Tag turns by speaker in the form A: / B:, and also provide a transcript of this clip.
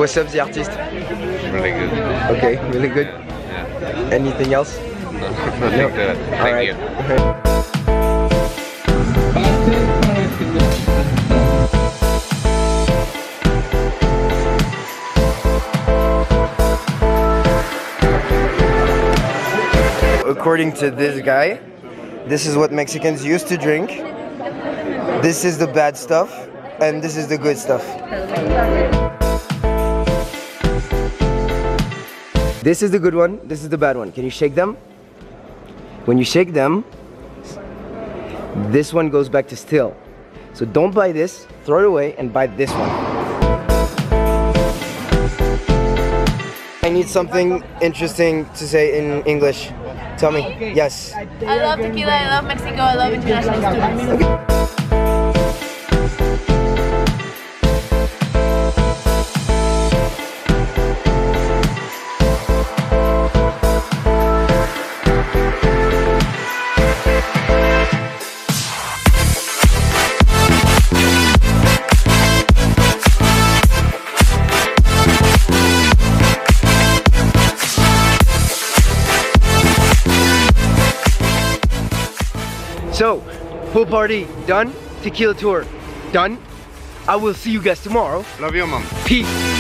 A: What's up, the artist?
B: Really good.
A: Okay, really good.
B: Yeah.
A: Anything else?
B: No, nothing good. Thank you.
A: According to this guy, this is what Mexicans used to drink. This is the bad stuff, and this is the good stuff. This is the good one, this is the bad one. Can you shake them? When you shake them, this one goes back to still. So don't buy this, throw it away, and buy this one. I need something interesting to say in English. Tell me. Yes.
C: I love tequila, I love Mexico, I love international students.
A: Okay. So, pool party done, tequila tour done. I will see you guys tomorrow.
B: Love you, mom.
A: Peace.